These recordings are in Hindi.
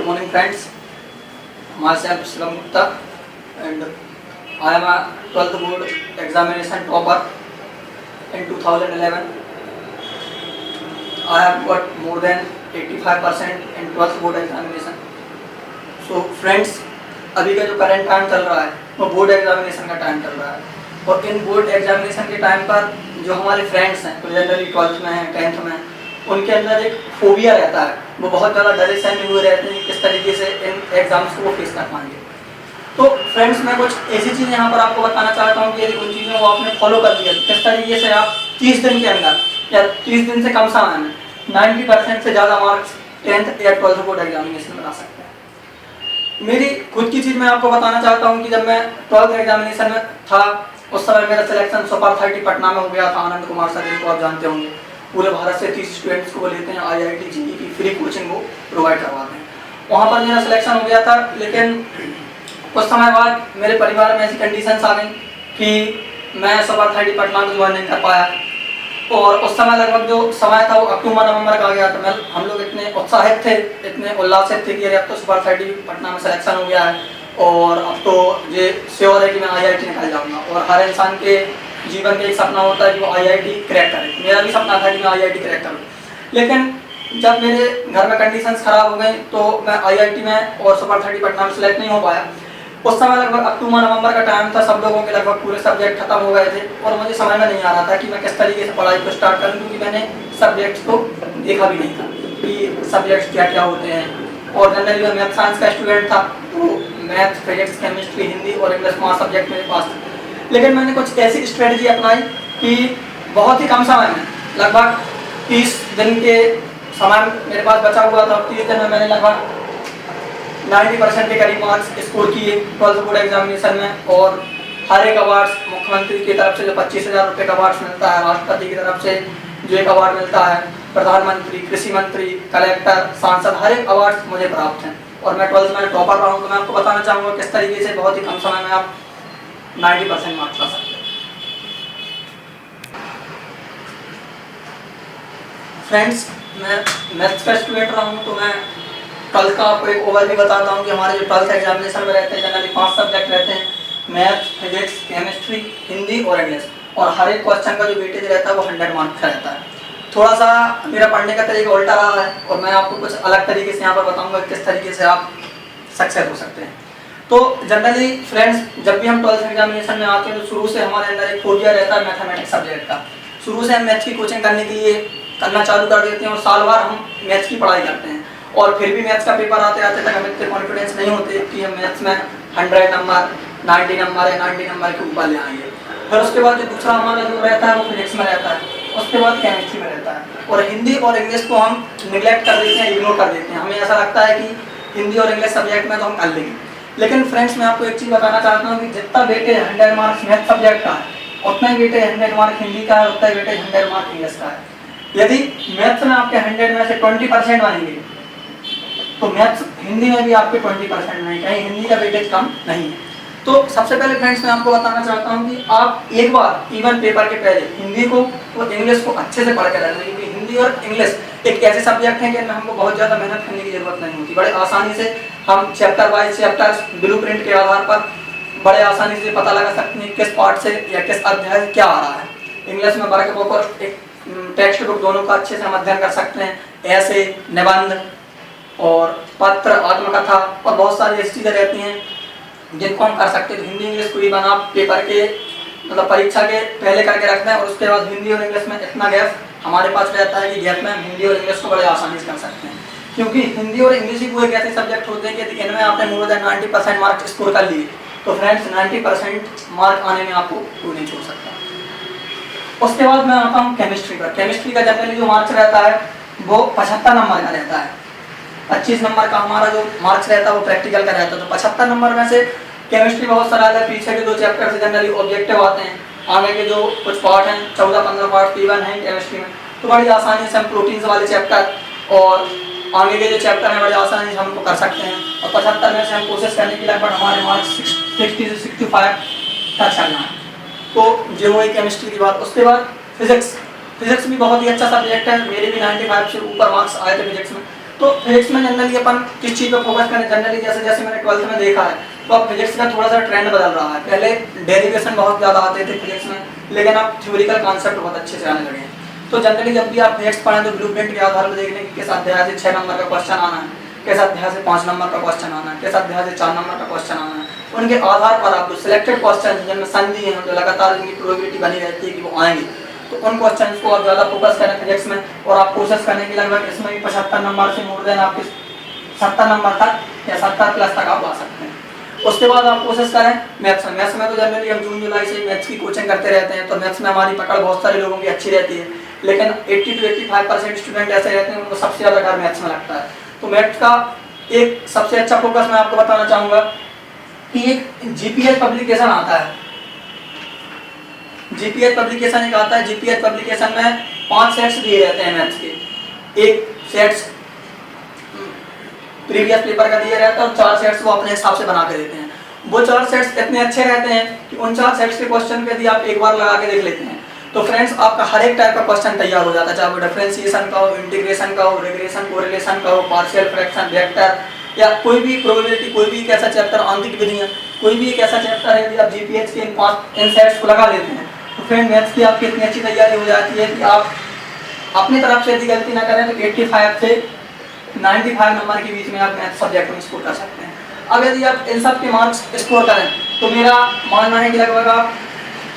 morning friends, myself Shivam Gupta and I am a 12th board examination topper in 2011. I have got more than 85% in 12th board examination. So friends, अभी का जो करंट टाइम चल रहा है वो बोर्ड एग्जामिनेशन का टाइम चल रहा है और इन बोर्ड एग्जामिनेशन के टाइम पर जो हमारे फ्रेंड्स हैं तो जनरली 12th में हैं 10th में हैं, उनके अंदर एक फोबिया रहता है, वो बहुत ज़्यादा डरे सहमे हुए रहते हैं किस तरीके से इन एग्ज़ाम्स को वो फेस कर पाएंगे। तो फ्रेंड्स मैं कुछ ऐसी चीज़ें यहाँ पर आपको बताना चाहता हूँ कि यदि उन चीज़ों को आपने फॉलो कर लिया किस तरीके से आप 30 दिन के अंदर या 30 दिन से कम समय में 90% से ज़्यादा मार्क्स 10th या 12th बोर्ड एग्जामिनेशन में ला सकते हैं। मेरी खुद की चीज़ मैं आपको बताना चाहता हूँ कि जब मैं 12th एग्जामिनेशन में था उस समय मेरा सिलेक्शन सुपर 30 पटना में हो गया था। आनंद कुमार सर जिनको आप जानते होंगे, पूरे भारत से 30 स्टूडेंट्स को वो लेते हैं, IIT JEE की फ्री कोचिंग वो प्रोवाइड करवाते हैं। वहाँ पर मेरा सिलेक्शन हो गया था, लेकिन कुछ समय बाद मेरे परिवार में ऐसी कंडीशंस आ गई कि मैं सुपर 30 पटना को ज्वाइन नहीं कर पाया और उस समय लगभग जो समय था वो अक्टूबर नवंबर का आ गया। तो हम लोग इतने उत्साहित थे, इतने उल्लासित थे कि अरे अब तो सुपर 30 पटना में सिलेक्शन हो गया है और अब तो ये श्योर है कि मैं IIT निकल जाऊँगा। और हर इंसान के जीवन में एक सपना होता है कि वो IIT क्रैक करे। मेरा भी सपना था कि मैं IIT क्रैक करूँ, लेकिन जब मेरे घर में कंडीशंस ख़राब हो गई तो मैं IIT में और सुपर 30 पटना में सेलेक्ट नहीं हो पाया। उस समय लगभग अक्टूबर नवंबर का टाइम था, सब लोगों के लगभग पूरे सब्जेक्ट खत्म हो गए थे और मुझे समझ में नहीं आ रहा था कि मैं किस तरीके से पढ़ाई को स्टार्ट करूँ, क्योंकि मैंने सब्जेक्ट्स को देखा भी नहीं था कि सब्जेक्ट्स क्या क्या होते हैं। और जनरली मैं मैथ साइंस का स्टूडेंट था, तो मैथ, फिजिक्स, केमिस्ट्री, हिंदी और इंग्लिश 5 सब्जेक्ट मेरे पास थे। लेकिन मैंने कुछ ऐसी स्ट्रेटजी अपनाई कि बहुत ही कम समय में, लगभग 30 दिन के समय मेरे पास बचा हुआ था, 30 दिन में मैंने लगभग 90% के करीब मार्क्स स्कोर किए 12th बोर्ड एग्जामिनेशन में। और हर एक अवार्ड्स, मुख्यमंत्री की तरफ से जो 25,000 रुपये का अवार्ड्स मिलता है, राष्ट्रपति की तरफ से जो एक अवार्ड मिलता है, प्रधानमंत्री, कृषि मंत्री, कलेक्टर, सांसद, हर एक अवार्ड मुझे प्राप्त हैं और मैं 12th में टॉपर रहा हूँ। तो मैं आपको बताना चाहूँगा किस तरीके से बहुत ही कम समय में आप 90% मार्क्स ला सकते हैं। फ्रेंड्स, मैं मैथ्स का स्टूडेंट रहा हूँ, तो मैं 12th का आपको एक ओवरव्यू बताता हूँ कि हमारे जो 12th एग्जामिनेशन में रहते हैं जनरली 5 सब्जेक्ट रहते हैं, मैथ, फिजिक्स, केमिस्ट्री, हिंदी और इंग्लिश। और हर एक क्वेश्चन का जो वेटेज रहता है वो 100 मार्क्स का रहता है। थोड़ा सा मेरा पढ़ने का तरीका उल्टा रहा है और मैं आपको कुछ अलग तरीके से यहाँ पर बताऊँगा किस तरीके से आप सक्सेस हो सकते हैं। तो जनरली फ्रेंड्स, जब भी हम 12th एग्जामिनेशन में आते हैं तो शुरू से हमारे अंदर एक फोबिया रहता है मैथमेटिक्स सब्जेक्ट का। शुरू से हम मैथ्स की कोचिंग करने के लिए करना चालू कर देते हैं और साल भर हम मैथ्स की पढ़ाई करते हैं और फिर भी मैथ्स का पेपर आते आते तक हमें इतने कॉन्फिडेंस नहीं होते कि हम मैथ्स में 100 नंबर, 90 नंबर या 90 नंबर के ऊपर ले आएंगे। फिर उसके बाद जो दूसरा हमारा जो रहता है वो फिजिक्स में रहता है, उसके बाद केमिस्ट्री में रहता है और हिंदी और इंग्लिश को हम निगलेक्ट कर देते हैं, इग्नोर कर देते हैं। हमें ऐसा लगता है कि हिंदी और इंग्लिश सब्जेक्ट में तो हम कर लेंगे। लेकिन फ्रेंड्स, मैं आपको एक चीज़ बताना चाहता हूँ कि जितना वेटेज 100 मार्क्स मैथ सब्जेक्ट का है उतना ही वेटेज 100 मार्क्स हिंदी का है, उतना ही वेटेज 100 मार्क्स इंग्लिश का है। यदि मैथ्स में आपके 100 में से 20% बनेंगे तो मैथ्स हिंदी में भी आपके 20% नहीं, कहीं हिंदी का वेटेज कम नहीं है। तो सबसे पहले फ्रेंड्स मैं आपको बताना चाहता हूँ कि आप एक बार इवन पेपर के पहले हिंदी को और इंग्लिश को अच्छे से पढ़ के रखें, क्योंकि हिंदी और इंग्लिश एक ऐसे सब्जेक्ट हैं कि हमको बहुत ज़्यादा मेहनत करने की जरूरत नहीं होती। बड़े आसानी से हम चैप्टर वाइज चैप्टर ब्लूप्रिंट के आधार पर बड़े आसानी से पता लगा सकते हैं किस पार्ट से या किस अध्याय से क्या आ रहा है। इंग्लिश में वर्क बुक और एक टेक्स्ट बुक दोनों का अच्छे से हम अध्ययन कर सकते हैं, ऐसे, निबंध और पत्र, आत्मकथा और बहुत सारी ऐसी चीज़ें रहती हैं जिनको हम कर सकते हैं। हिंदी इंग्लिश को इवन आप पेपर के मतलब परीक्षा के पहले करके रखते हैं और उसके बाद हिंदी और इंग्लिश में इतना गैप हमारे पास रहता है कि गैप में हम हिंदी और इंग्लिश को बड़े आसानी से कर सकते हैं, क्योंकि हिंदी और इंग्लिश ही वो एक ऐसे सब्जेक्ट होते हैं कि इनमें आपने मोर देन 90% मार्क्स स्कोर कर लिए तो फ्रेंड्स 90% मार्क आने में आपको कोई नहीं छोड़ सकता। उसके बाद मैं आता हूँ केमिस्ट्री पर। केमिस्ट्री का जनरली जो मार्क्स रहता है वो 75 नंबर का रहता है। 25 नंबर का हमारा जो मार्क्स रहता है वो प्रैक्टिकल का रहता है। तो 75 नंबर में से केमिस्ट्री बहुत सरल है, पीछे के 2 चैप्टर से जनरली ऑब्जेक्टिव आते हैं, आगे के जो कुछ पार्ट हैं 14-15 पार्ट इवन हैं केमिस्ट्री में, तो बड़ी आसानी से हम प्रोटीन्स वाले चैप्टर और आगे के जो चैप्टर हैं बड़ी आसानी से हमको कर सकते हैं। और 75 में से हम कोशिश करने की लगभग हमारे मार्क्स 60 से 65 तक चलना है। तो जो हुई केमिस्ट्री की बात। उसके बाद फिजिक्स भी बहुत ही अच्छा सब्जेक्ट है, मेरे भी 95 से ऊपर मार्क्स आए थे फिजिक्स में। तो फिजिक्स में जनरली अपन किस चीज़ पर फोकस करें, जनरली जैसे जैसे मैंने 12th में देखा है तो अब फिजिक्स का थोड़ा सा ट्रेंड बदल रहा है। पहले डेरिवेशन बहुत ज़्यादा आते थे फिजिक्स में, लेकिन अब थ्योरिकल कॉन्सेप्ट बहुत अच्छे से आने लगे हैं। तो जनरली जब भी आप फिजिक्स पढ़ें तो ब्लूप्रिंट के आधार पर देखने की किस अध्याय से 6 नंबर का क्वेश्चन आना है, किस अध्याय से 5 नंबर का क्वेश्चन आना है, किस अध्याय से 4 नंबर का क्वेश्चन आना है, उनके आधार पर आप जो सिलेक्टेड क्वेश्चन जिनमें संधि हैं, जो लगातार इनकी प्रोबेबिलिटी बनी रहती है कि वो आएंगे, तो उन क्वेश्चंस को आप ज़्यादा फोकस करें फिजिक्स में, और आप कोशिश करें कि लगभग इसमें भी 75 नंबर से मोर देन आपके 70 नंबर तक या 70 प्लस तक आप आ सकते हैं। उसके बाद आप कोशिश करें मैथ्स में। मैथ्स में तो जनरली हम जून जुलाई से मैथ्स की कोचिंग करते रहते हैं, तो मैथ्स में हमारी पकड़ बहुत सारे लोगों की अच्छी रहती है, लेकिन 80 to 85% स्टूडेंट ऐसे रहते हैं उनको सबसे ज़्यादा डर मैथ्स में लगता है। तो मैथ्स का एक सबसे अच्छा फोकस मैं आपको बताना चाहूँगा कि एक जीपीएच पब्लिकेशन आता है, जीपीएच पब्लिकेशन एक आता है। जीपीएच पब्लिकेशन में 5 सेट्स दिए रहते हैं मैथ्स के, एक सेट्स प्रीवियस पेपर का दिया रहता है और 4 सेट्स वो अपने हिसाब से बना के देते हैं। वो 4 सेट्स इतने अच्छे रहते हैं कि उन 4 सेट्स के क्वेश्चन को यदि आप एक बार लगा के देख लेते हैं तो फ्रेंड्स आपका हर एक टाइप का क्वेश्चन तैयार हो जाता है, चाहे वो डिफरेंशिएशन का हो, इंटीग्रेशन का हो, रिग्रेशन, कोरिलेशन का हो, पार्शियल फ्रैक्शन, वेक्टर, या कोई भी प्रोबेबिलिटी, कोई भी एक ऐसा चैप्टर, आंतरिक विधियां, कोई भी एक ऐसा चैप्टर है, यदि आप जीपीएच के इन सेट्स को लगा लेते हैं तो फ्रेंड मैथ्स की आपकी इतनी अच्छी तैयारी हो जाती है कि आप अपनी तरफ से यदि गलती ना करें तो 85 से 95 नंबर के बीच में आप मैथ सब्जेक्ट में स्कोर कर सकते हैं। अब यदि आप इन सब के मार्क्स स्कोर करें तो मेरा मानना है कि लगभग आप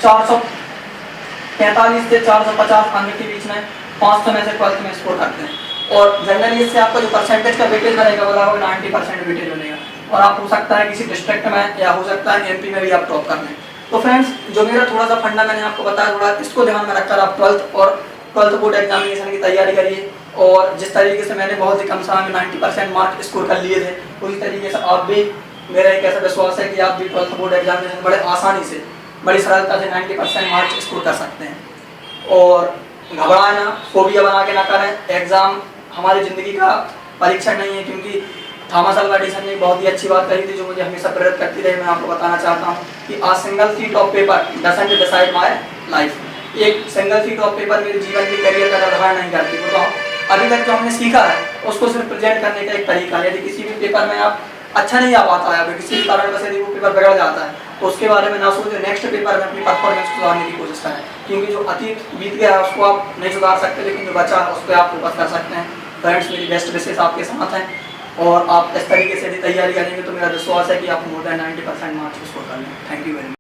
445 से 450 अंक के बीच में 500 में से 12th में स्कोर करते हैं, और जनरली इससे आपका जो परसेंटेज का वेटेज बनेगा वो लगभग 90% वेटेज बनेगा, और आप हो सकता है किसी डिस्ट्रिक्ट में या हो सकता है एमपी में भी आप टॉप कर लें। तो फ्रेंड्स जो मेरा थोड़ा सा फंडा मैंने आपको बताया, थोड़ा इसको ध्यान में रखकर आप 12th बोर्ड एग्जामिनेशन की तैयारी करिए, और जिस तरीके से मैंने बहुत ही कम समय में 90% मार्क स्कोर कर लिए थे, उसी तरीके से आप भी, मेरा एक ऐसा विश्वास है कि आप भी 12th बोर्ड एग्जामिनेशन बड़े आसानी से, बड़ी सरलता से 90% मार्क स्कोर कर सकते हैं। और घबराना, फोबिया बना के ना करें। एग्ज़ाम हमारी ज़िंदगी का परीक्षण नहीं है, क्योंकि थॉमस अल्वा एडिसन ने बहुत ही अच्छी बात कही थी जो मुझे हमेशा प्रेरित करती रही। मैं आपको बताना चाहता हूँ कि a single sheet of paper doesn't decide my life. एक सिंगल शीट ऑफ पेपर मेरे जीवन के करियर का निर्धारण नहीं करती। वो तो अभी तक जो हमने सीखा है उसको सिर्फ प्रेजेंट करने का एक तरीका है। यदि किसी भी पेपर में आप अच्छा नहीं आ पाता है, किसी भी कारण वजह यदि वो पेपर बिगड़ जाता है तो उसके बारे में ना सोचें, नेक्स्ट पेपर में अपनी परफॉर्मेंस सुधारने की कोशिश करें, क्योंकि जो अतीत बीत गया है उसको आप नहीं सुधार सकते, लेकिन जो बचा है उस पर आप फोकस कर सकते हैं। फ्रेंड्स मेरी बेस्ट विशेष आपके साथ हैं, और आप इस तरीके से यदि तैयारी करेंगे तो मेरा विश्वास है कि आप मोर देन 90% मार्क्स स्कोर कर लें। Thank you very much.